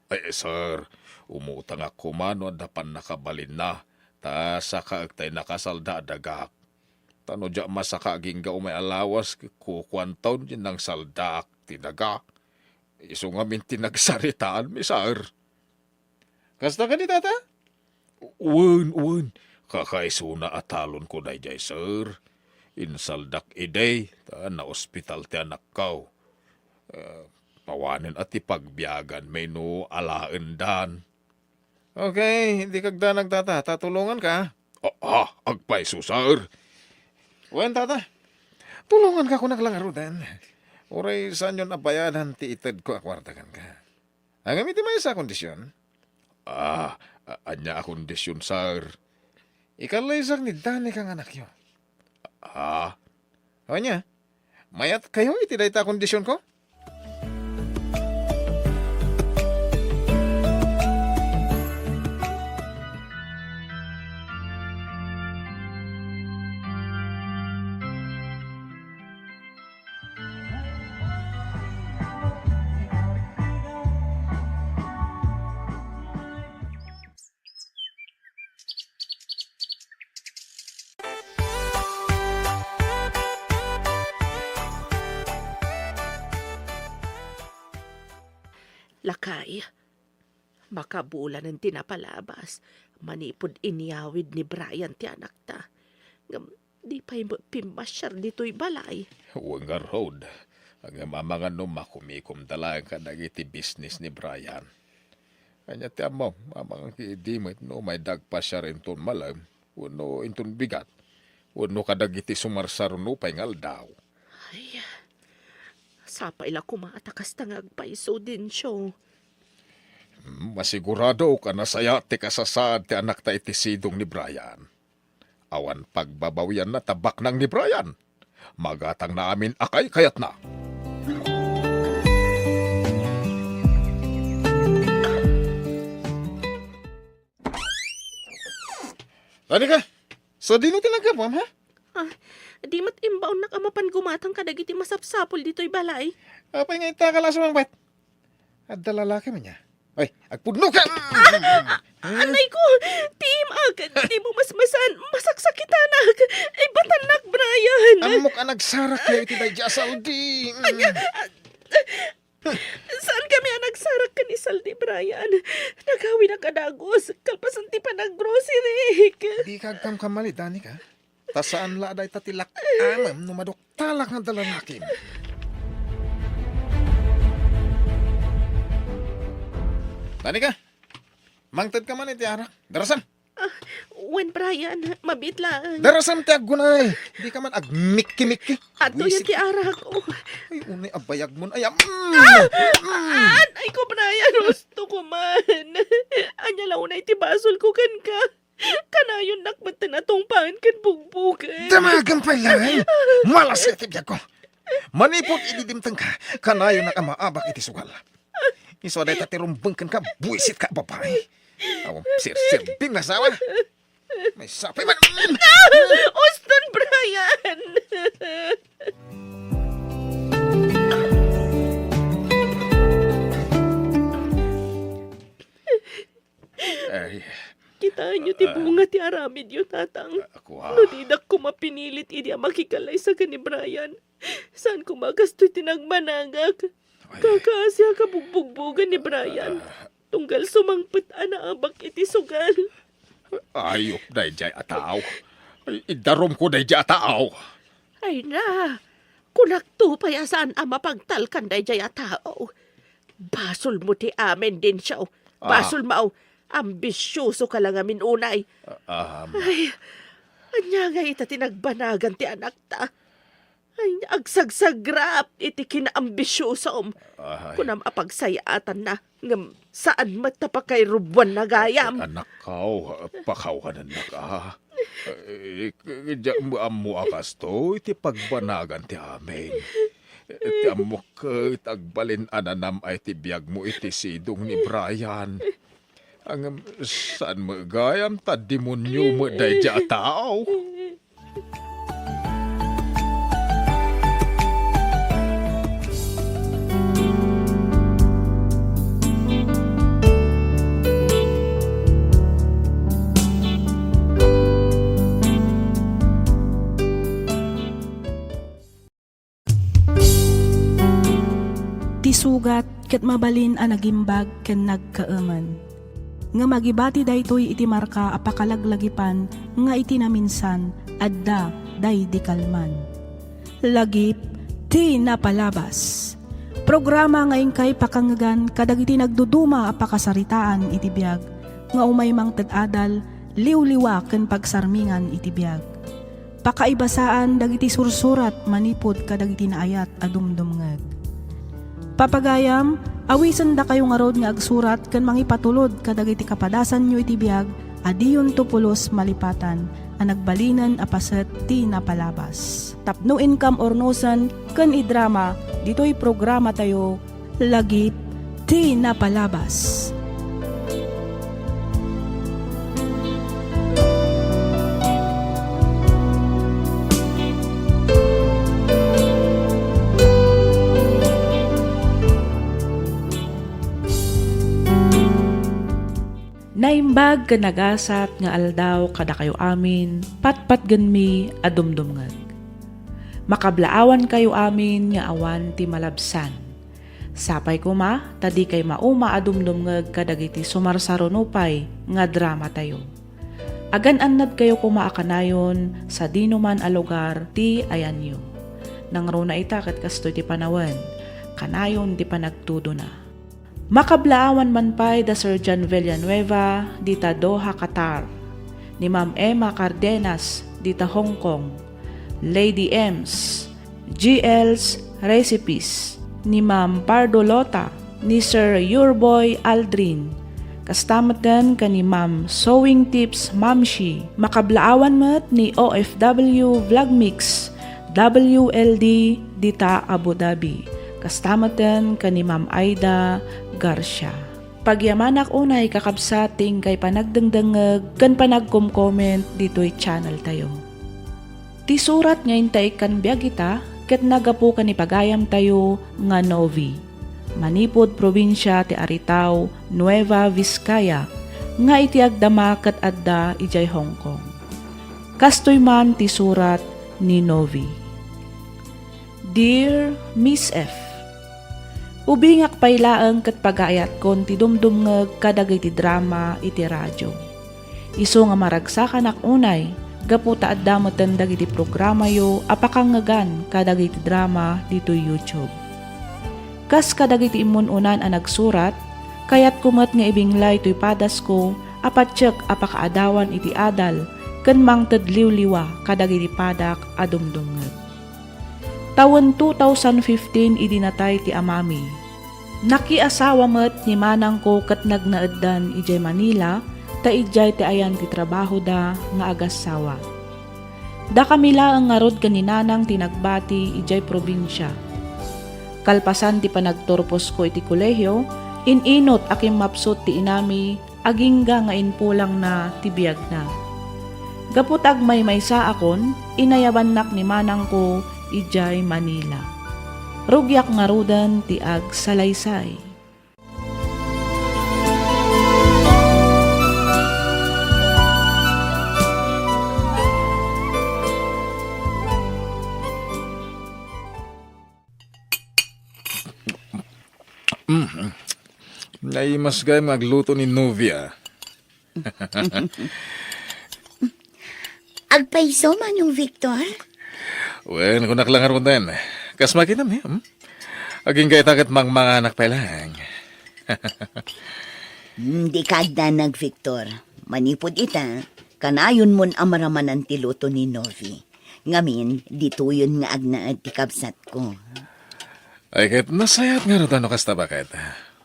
Ay, sir, umutang ako mano dapan nakabalin na. Ta sa kaagtay nakasalda dagak. Tano dya masaka gingga umay alawas kukuan taon din ng saldak tinaga. Iso nga min tinagsaritaan mi, sir. Kasta ka di, tata? Uwan. Kakaiso na atalon ko na jay, sir. Insaldak iday, ta na ospital ti anak kaw. Pawanin at ipagbiyagan may no alaen dan. Okay, hindi kagda nagtata. Tatulungan ka. Agpay susar. Wen, tata. Tulungan ka ko naglangarudan. Uray saan yun abayanan ti ited ko akwartagan ka. Ang amiti may sa kondisyon. Anya kondisyon, sir. Ikalaysak ni Dani kang anak yun. Ah, O niya, mayat kayo iti dayta kondisyon ko? Lakay, makabulan ng tinapalabas. Manipod inyawid ni Brian ti anak ta. Ngam, di pa'y pimasyar dito'y balay. huwag nga road. Ang mamangan no makumikom dalang ka nagiti business ni Brian. Kanya ti mo, mamangan kiidimit no may dagpa siya rin ton malam. Uno inton bigat. Uno kadagiti sumarsaro no pa'y ngaldaw. Ay, sapay la kumatakas tangagpaiso din siyo. Masigurado ka na saya ti kasasad ti anak ta iti sidong ni Brian. Awan pagbabawian na tabak nang ni Brian. Magatang na amin akay kayat na. Tani ka, so di no tinagapam, ha? Di mat imbaw na kamapan gumatang kadagiti masapsapol dito'y balay. Apay nga ita ka lasong ang bet. At dalalaki man niya. Ay, agpudno ka! Anay ko, team agad, di mo masmasan, masaksakitanag. Ay, batanak, Brian. Amok ang nagsarak kayo iti dayja Saudi. Saan kami ang nagsarak ka ni Saldi, Brian? Nagawi na kadagos, kalpasan ti pa nag-grocery. Di kagkam kamali, Dani ka. Tasaan la day tatilak amam numadok talak ng dalanakin. Dani ka, mangtad ka man iti arak. Darasan, When Brian, mabit lang. darasan ti aggunay. Di ka man agmikki-mikki. Ato yan ti arak ko. Ay, unay abayag mo na ayam. Ay ko, Brian, gusto ko man. Anya launay ti basol ko kan ka. Kanayon nakmat na natong paan kan bugbugan. Damagan pa lang. Malas iti biyag ko. Manipot ididimtang ka. Kanayo na ka maabak iti sugal. Iso day tatirumbengkan ka, buisit ka, babae. Awang sir-sirbing na sawa. May sapay man. Austin, Brian! Ay, Kitaan nyo ti bunga ti aramid yun, tatang. ako No didak ko mapinilit idi makikalay sa ni Brian. Saan ko magastoy tinagmanagag? Kakasya ka bugbugbugan ni Brian. Tunggal sumangpet ana abak iti sugal. ayok day jay ataw. Ay, idarom ko day jay ataw. Ay na, kunakto pa saan ang mapagtalkan day jaya tao. Basol mo ti amen din siya. Basol mao, ambisyoso ka lang amin unay. Ay, anya nga ita tinagbanagan ti anak ta. Ay, agsagsagrap iti kinaambisyoso. Kunam apagsayatan na, ngam saan matapa kay Rubuan na gayam. Anak kau, pakaw ka na naka. Diyan mo amu akas to, iti pagbanagan ti amin. Iti amok tagbalin ananam ay ti biyag mo iti sidong ni Brian. Ang saan mo gayam ta demonyo mo day ja tao. Sugat ket mabalin a nagimbag ken nagkaaman. Nga magibati daytoy iti marka apakalaglagipan nga iti naminsan adda day di kalman. Lagip ti napalabas. Programa ngayon kay pakangagan kadagiti nagduduma apakasaritaan iti biag nga umay mang tad-adal, liw-liwa ken pagsarmingan iti biag. Pakaibasaan dagiti sursurat manipod kadagiti naayat a dumdumngeg. Papagayam, awisan da kayo nga rod nga agsurat ken mangipatulod kadagiti kapadasan nyo iti biag, adiyon to pulos malipatan, a nagbalinan a paset ti napalabas. Tapno Income Ornosan ken idrama, dito'y programa tayo, Lagip ti Napalabas. Naimbag ka nagasat nga aldaw kada kayo amin, patpat ganmi adumdumngag. Makablaawan kayo amin nga awan ti malabsan. Sapay ko ma, tadi kay mauma adumdumngag kadagiti sumarsarunupay nga drama tayo. Agan-annad kayo kumaakanayon sa dinuman a lugar ti ayanyo. Nang runa ita ket kastoy ti panawen, kanayon ti panagtudo na. Makablaawan man pa'y da Sir John Villanueva dita Doha, Qatar, ni Ma'am Emma Cardenas dita Hong Kong, Lady Ems, GL's Recipes, ni Ma'am Pardo Lota, ni Sir Yurboy Aldrin, kastamatan ka ni Ma'am Sewing Tips Mamshi, makablaawan mat ni OFW Vlogmix, WLD dita Abu Dhabi, kastamatan ka ni Ma'am Aida Garcia. Pagyamanak unay kakabsating kay panagdengdengeg kan panagkom-comment dito'y channel tayo. Ti surat ngayon tayo kan biag ita ket nagapu kan ipagayam tayo nga Novi. Manipod probinsya ti Aritao, Nueva Vizcaya nga iti agdama ket adda ijay Hong Kong. Kastoy man ti surat ni Novi. Dear Miss F, ubingak paylaeng ket pagayat kon ti dumdumngeg kadagiti drama iti radyo. Isu nga maragsakan ak unay, gaputa adda maten dagiti programa yo apakangagan kadagiti drama dito YouTube. Kas kadagiti imununan a nagsurat, kayat kumet nga ibinglay toy padas ko apatsek apakaadawan iti adal ken mangted liwliwa kadagiti padak a dumdumngeg. Taon 2015 idinatay ti amami. Nakiasawa met ni manang ko ket nagnaeddan ijay Manila, ta ijay ti ayan ti trabaho da nga agasawa. Da kamila ang ngarod kaninanang tinagbati ijay probinsya. Kalpasan ti panagturpos ko iti kolehyo, ininot aking mapsot ti inami, agingga nga inpulang na ti biag na. Gaputag may maysa akon, inayaban nak ni manang ko ijay Manila. Rugyak nga rudan ti ag salaysay. Naimas gay magluto ni Novia. Agpaiso man yung Victor. Wen, kunak lang aron din. Kas makinam eh. Aging kay takat mga anak pa lang. Di kagda nag Victor. Manipod ita, kanayon mon amaramanan ti luto ni Novi. Ngamin, dito yun nga agnaad ti kabsat ko. Ay kahit nasayat nga rin ano kasta bakit.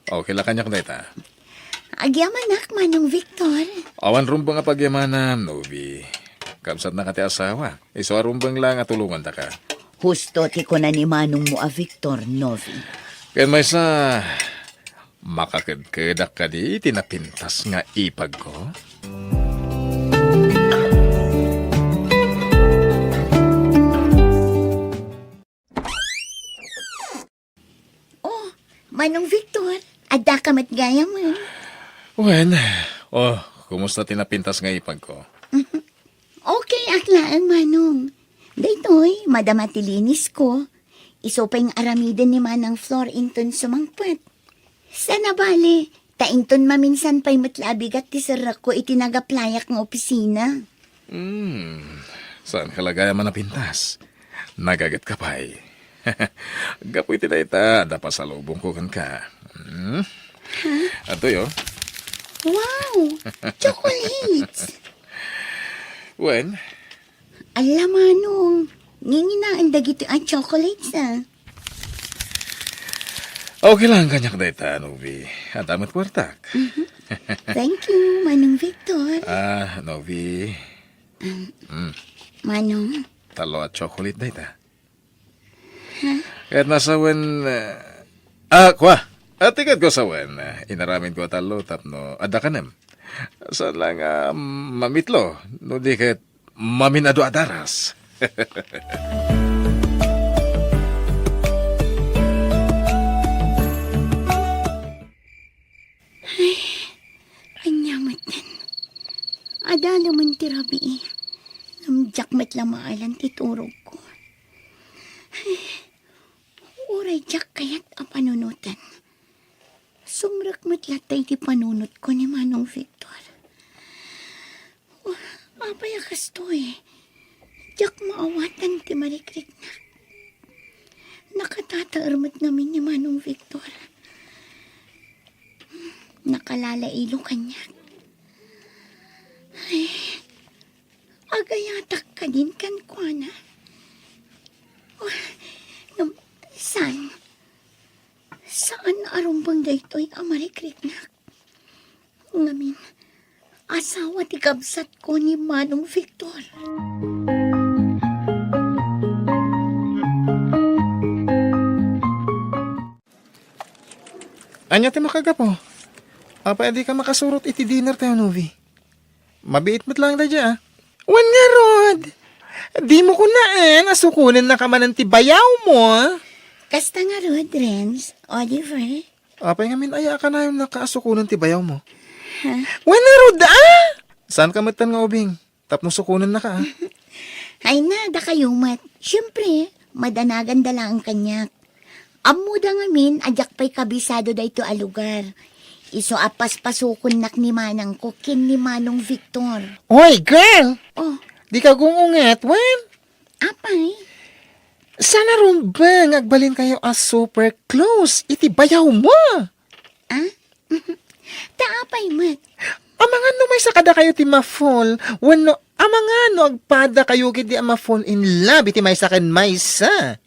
Okay lang kanyak na ita. Agyamanak man yung Victor. Awan rumbang nga pagyamanan, Novi. Kamsat na kati asawa. Iso rumbang lang at tulungan ta ka. Husto ti ko na ni manong mo a Victor, Novi. Kaya may sa makakadkadak ka di tinapintas nga ipag ko. Manong Victor, adda ka matgaya man. Wen, kumusta tinapintas nga ipag ko? Okay, aklaan manong. Daytoy, madamatilinis ko. Iso pa yung aramiden ni manang Florinton sumangpat. Sana bale, tainton maminsan pa'y matlabigat ti sarak ko itinagaplayak ng opisina. Saan kalagaya man napintas? Nagagat ka pa'y. Gapoy ti dayta, dapat sa lubong ko kan ka. Ato yo. Wow! Chocolates! Wen, Alam manong, nginginaan dagito ang chocolates okay lang kanyak dayta, Novi. At amat kwartak. Thank you, Manong Victor. Novi, Manong, talo at chocolate dayta. Kahit nasa wen... kwa! At tikat ko sa wen. Inaramin ko talo tapno ada kanem. Saan lang mamitlo. No di kahit maminado adaras. anyamat nan. Ada naman tirabi Namjakmat lang maalan titurog ko. Uray jak kayat panunutan. Sumrakmat latay ti panunot ko ni Manong Victor. Apay akas to Jak maawatan ti marikrik na. Nakatataarmat namin ni Manong Victor. Nakalalailo kanya. Ay, agayatak ka din kan kuana. Saan? Saan arumbang daytoy amarikrik na? Ngamin, asawa ti kabsat ko ni Manong Victor. Anya ti makagapo. Apa di ka makasurot iti dinner tayo, Novi. Mabiit mo't lang dadya, Wan nga, Rod. Di mo kunaan, asukunin na ka man ti bayaw mo. Kasta nga Rod, Renz, Oliver. Apa nga min aya ka na yung nakaasukunan ti bayaw mo. Ha? Wan nga, Rod, Saan ka matan nga ubing? Tapno sukunan na ka, Ay na, da kayo mat. Siyempre, madanagan da lang ang kanyak. Amuda nga min, ajak pa'y kabisado da ito a lugar. Iso apas pasukon nak ni Manang ko, kin ni Manong Victor. Hoy, girl! Oh, Di ka gungunget, wan? apay? Sana rumbang agbalin kayo as super close. Iti bayaw mo. Ah? Taapay mat. Amangan no may sakada kayo ti ma-fall. Wano, amangan no agpada kayo kiti ma-fall in love. Iti may sakin may sa.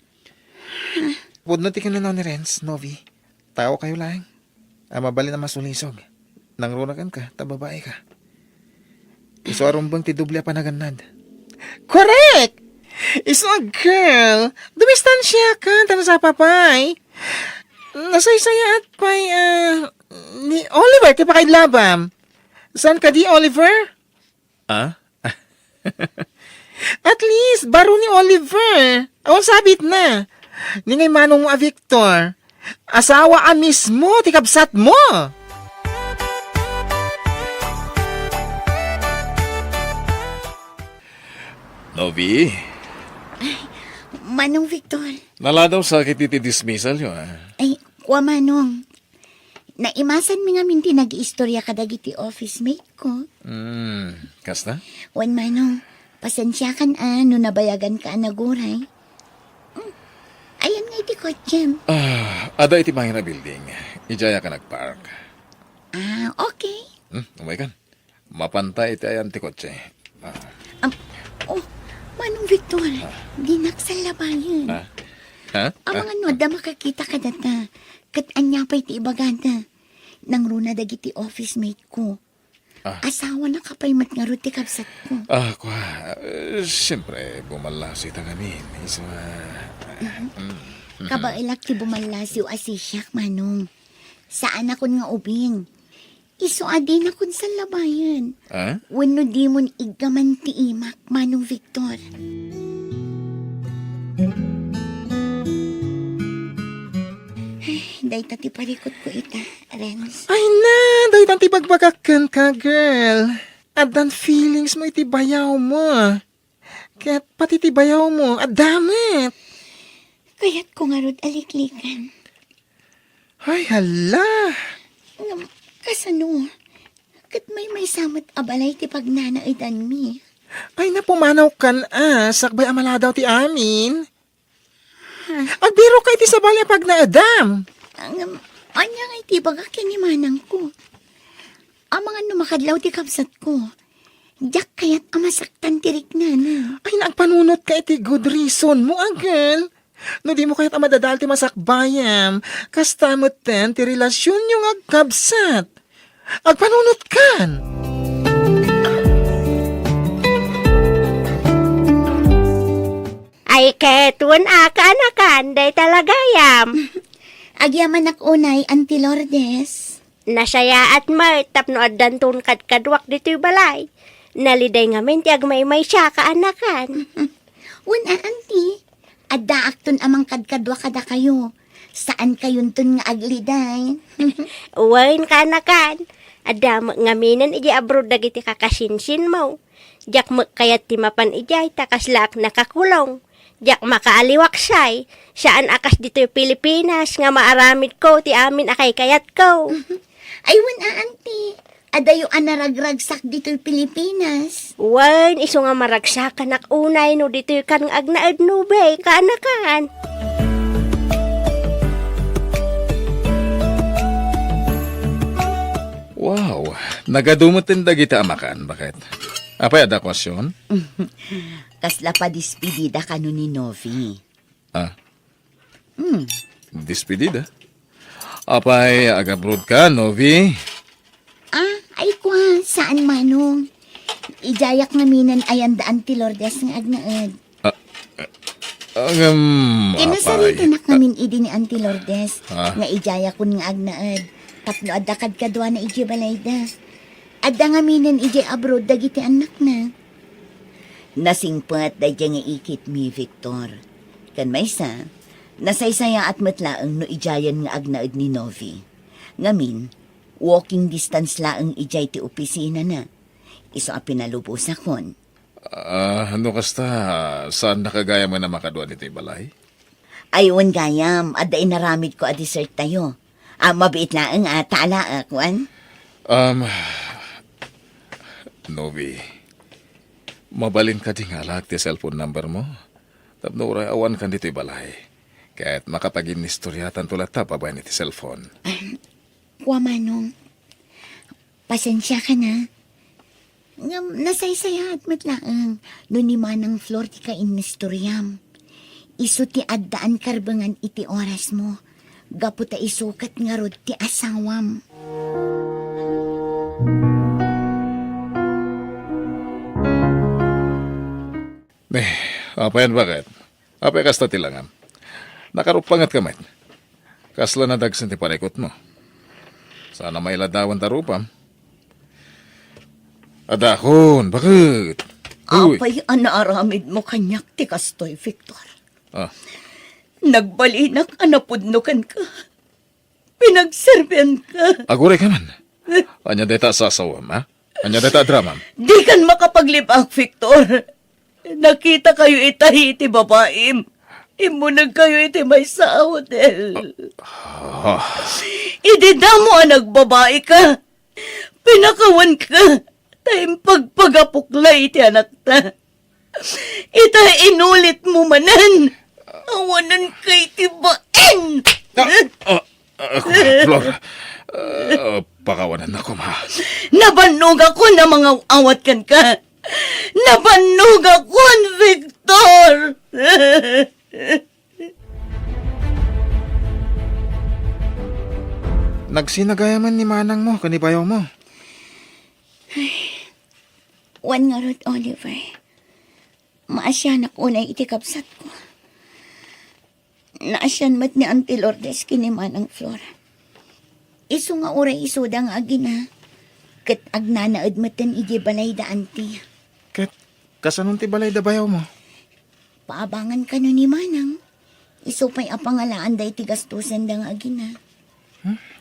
Pudno ti kinanaw ni Renz, Novi. Tao kayo lang. Mabalin na masulisog. Nangrunakan ka, tababae ka. Iso arumbang ti dubli panaganad. Correct! Iso a girl. Dumistansya ka, tano sa papay. Nasaysaya at pay, ni Oliver, ti pakaidlabam. Saan ka di, Oliver? At least, baro ni Oliver. Awan sabit na. Ni ngay manong mo a Victor. Asawa a mismo, ti kabsat mo. Novi, Manong Victor. nala daw sakit iti dismissal yun. Ay, kuwa Manong. Naimasan mi nga minti nag-iistorya kadagiti office mate ko. Kasta? Wan Manong, pasensya kan no nabayagan ka naguray. Ayan nga iti kotsem. Ada iti mahina building. Ijaya ka nagpark. Okay. Umay kan. Mapantay iti ayan ti kotse. Manong Victor, di nagsalabayan. Ha? Ang mga noda makakita ka data. Kat anya pa iti ibaganda. Nang runa dagiti office mate ko. Asawa na kapay mat nga ruti kapsat ko. Kwa. Siyempre, bumalasi tanganin. Iso, Kabailak ti bumalasiw asisyak, Manong. Saan akon nga ubing? Iso adin akon sa labayan. Wano di mon igaman ti imak, Manong Victor. Day tati parikot ko ita, Renz. Ay na, dahi tanti bagbagakan ka, girl. Adan feelings mo iti bayaw mo. Kaya't pati ti bayaw mo, adamit. Kaya't ko nga rod aliklikan. Ay, hala. Kasano? Kat may samat abalay ti pagnanaidan mi. Ay, napumanaw kan sakbay amala daw ti amin. Agbiro kay ti sabali pag naadam. Anya nga iti baga kinimanang ko. Ang mga numakadlaw ti kapsat ko. Diyak kaya't amasaktan tirik na na. Ay, nagpanunot ka iti good reason mo, Uncle. No di mo kaya't amadadal ti masakbayam. Kastamot ten ti relasyon yung agkabsat. Agpanunot kan. Ay, ketun anakan, day talagayam. Agyaman ak unay, Auntie Lourdes. Nasaya at martap no adantun kadwak dito'y balay. Naliday ngamin ti agmay-may siya kaanakan. Una, Auntie. Adda akton amang kadkadwa kada kayo. Saan kayong tun nga agliday? Uwain kaanakan. Adam ngaminan iji abroad dagiti kakasinsin mo. Jak kayat timapan ijay takaslak nakakulong. Jak makaaliwaksay. Saan akas dito'y Pilipinas nga maaramid ko ti amin akay kayat ko. Ay, una, Auntie. Adayo anaragragsak dito'y Pilipinas. Wan, iso nga maragsakan ak unay no dito'y kan agnaad nubay kaanakan. Wow, nagadumutin dagita amakan. Bakit? Apay ada kwasyon? Kasla pa dispidida ka nun ni Novi. Ah. Dispedida. Apay agabroad ka, Novi? Ay kwa, saan manong? Ijayak ngaminan ayan da Auntie Lourdes nga agnaad. Kinasarito na kamin idi ni Auntie Lourdes. Nga ijayak kun nga agnaad. Tapno adda kadkadwa na iji balayda. Adda ngaminan iji abroad dagiti anak na. Nasingpat da nga ikit mi, Victor. Kan maysa, nasaysaya at matlaang no ijayan nga agnaad ni Novi. Ngamin, walking distance laang ijay ti opisina na. Iso a pinalubos akon. Ano kasta, saan nakagaya mo na makadwa nito balay? Aywan gayam, adda inaramid ko a dessert tayo. Mabiit laang tala akwan. Novi, mabalin ka di nga lag ti cellphone number mo. Tapno uray awan kan dito balay. Kahit makapag-inistoryatan tulat ta pa ba ni ti cellphone. Kwa manong, pasensya ka na. Nasaysaya at matlaang no ni manang Flor ti ka inistoryam. Iso ti addaan karbangan iti oras mo. Gapu ta isukat nga rod ti asawam. Apayan bakit? Apay kasta tilangan. Nakarupangat ka man. Kasla na dagsan ti panikot mo. Sana may ladawan tarupam. Adahon, bakit? Uy. Apay anaaramid mo kanyak ti kastoy, Victor. Ah, Nagbalinak anapudnukan ka. Pinagserbian ka. aguray ka man. Anya deta sasawam, ha? Anya deta dramam. Di kan makapaglibak, Victor. Nakita kayo itahi iti babaim. Imunag kayo iti may sa hotel. Idida mo ang nagbabae ka. Pinakawan ka. Tayong pagpagapuklay iti anak ta. Ita inulit mo manan. Awanan kay tibain. Flor, pakawanan ako, ma. Nabanog ako na mga awat kan ka. Nabanog ako, Victor. Nagsinagayaman ni manang mo, kanibayaw mo. Wan nga rod, Oliver. Maasyan ako na itikapsat ko. Naasyan mat ni Auntie Lourdes kiniman ang Flora. Iso nga oray isoda nga agina. Kat agnanaad matan iji balay da Auntie. Kat, kasanong ti balay da bayaw mo? Paabangan ka nun ni Manang. Iso pa'y apangalaan da iti gastusan da nga agina.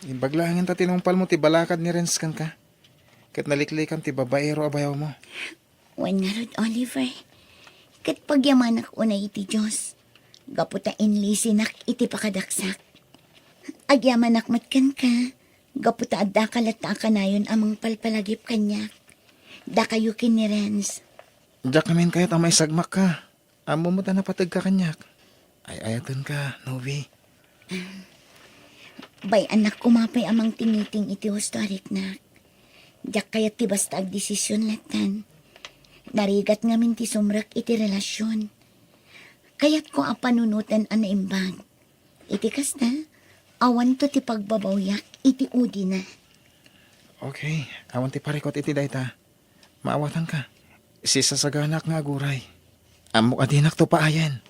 Ibaglaangin ta tinumpal mo ti balakad ni Renskan ka. Kat naliklikan ti babaero abayaw mo. Wan nga rod, Oliver. Kat pagyaman ako na iti Diyos. Gaputa inlisinak iti pakadaksak. Agyaman akmatkan ka. Gaputa adda kalata kanayon amang palpalagip kanyak. Da kayo ni Renz. Diyak namin kahit amay sagmak ka. Amo mo ta napatag ka kanyak. Ay ayatan ka, Novi. Bay anak kumapay amang tiniting iti historic na. Diyak kayat ti basta ag desisyon latan. Narigat ngamin ti sumrak iti relasyon. Kayat ko apanunutan ang naimbag. Iti kas na, awan to ti pagbabawyak iti udi na. Okay, awan ti parikot iti dayta. Maawatan ka. Si sasaganak nga guray. Amok adinak to paayan.